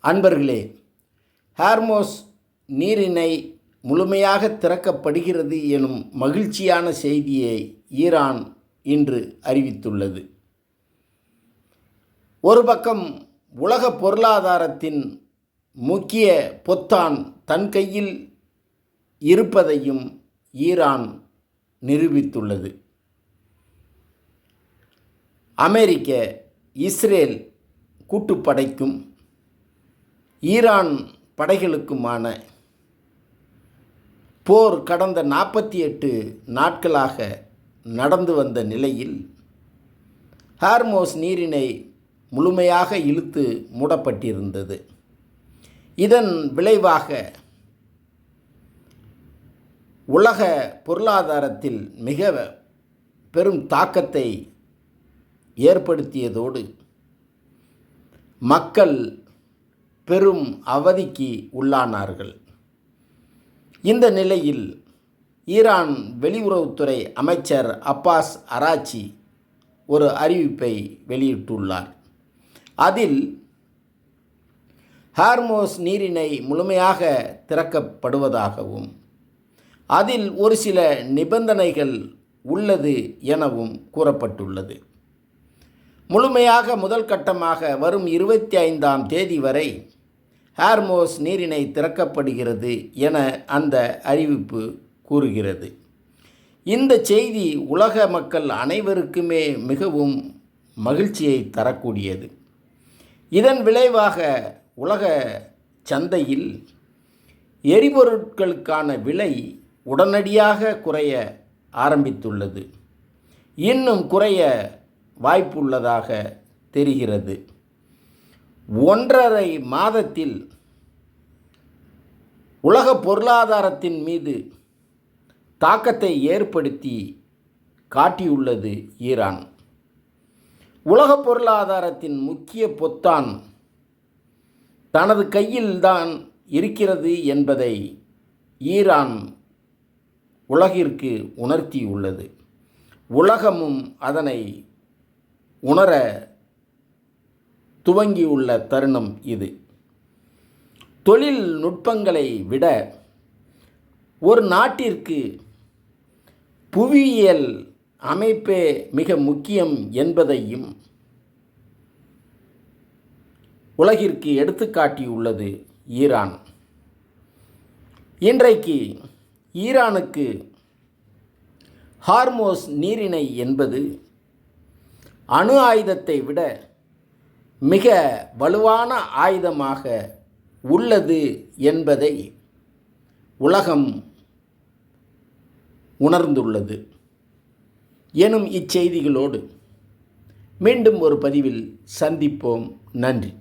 அன்பர்களே, ஹார்மோஸ் நீரிணை முழுமையாக திறக்கப்படுகிறது எனும் மகிழ்ச்சியான செய்தியை ஈரான் இன்று அறிவித்துள்ளது. ஒரு பக்கம் உலக பொருளாதாரத்தின் முக்கிய பொத்தான் தன் கையில் இருப்பதையும் ஈரான் நிரூபித்துள்ளது. அமெரிக்க இஸ்ரேல் கூட்டுப்படைக்கும் ஈரான் படைகளுக்குமான போர் கடந்த 48 நாட்களாக நடந்து வந்த நிலையில் ஹார்மோஸ் நீரிணை முழுமையாக இழுத்து மூடப்பட்டிருந்தது. இதன் விளைவாக உலக பொருளாதாரத்தில் மிக பெரும் தாக்கத்தை ஏற்படுத்தியதோடு மக்கள் பெரும் அவதிக்கு உள்ளானார்கள். இந்த நிலையில் ஈரான் வெளியுறவுத்துறை அமைச்சர் அப்பாஸ் அராச்சி ஒரு அறிவிப்பை வெளியிட்டுள்ளார். அதில் ஹார்மோஸ் நீரிணை முழுமையாக திறக்கப்படுவதாகவும் அதில் ஒரு சில நிபந்தனைகள் உள்ளது எனவும் கூறப்பட்டுள்ளது. முழுமையாக முதல் கட்டமாக வரும் 25ஆம் தேதி வரை ஹார்மோஸ் நீரிணை திறக்கப்படுகிறது என அந்த அறிவிப்பு கூறுகிறது. இந்த செய்தி உலக மக்கள் அனைவருக்குமே மிகவும் மகிழ்ச்சியை தரக்கூடியது. இதன் விளைவாக உலக சந்தையில் எரிபொருட்களுக்கான விலை உடனடியாக குறைய ஆரம்பித்துள்ளது. இன்னும் குறைய வாய்ப்புள்ளதாக தெரிகிறது. 1.5 மாதத்தில் உலக பொருளாதாரத்தின் மீது தாக்கத்தை ஏற்படுத்தி காட்டியுள்ளது ஈரான். உலக பொருளாதாரத்தின் முக்கிய பொத்தான் தனது கையில்தான் இருக்கிறது என்பதை ஈரான் உலகிற்கு உணர்த்தியுள்ளது. உலகமும் அதனை உணர துவங்கியுள்ள தருணம் இது. தொழில்நுட்பங்களை விட ஒரு நாட்டிற்கு புவியியல் அமைப்பே மிக முக்கியம் என்பதையும் உலகிற்கு எடுத்துக்காட்டியுள்ளது ஈரான். இன்றைக்கு ஈரானுக்கு ஹார்மோஸ் நீரிணை என்பது அணு ஆயுதத்தை விட மிக வலுவான ஆயுதமாக உள்ளது என்பதை உலகம் உணர்ந்துள்ளது எனும் இச்செய்திகளோடு மீண்டும் ஒரு பதிவில் சந்திப்போம். நன்றி.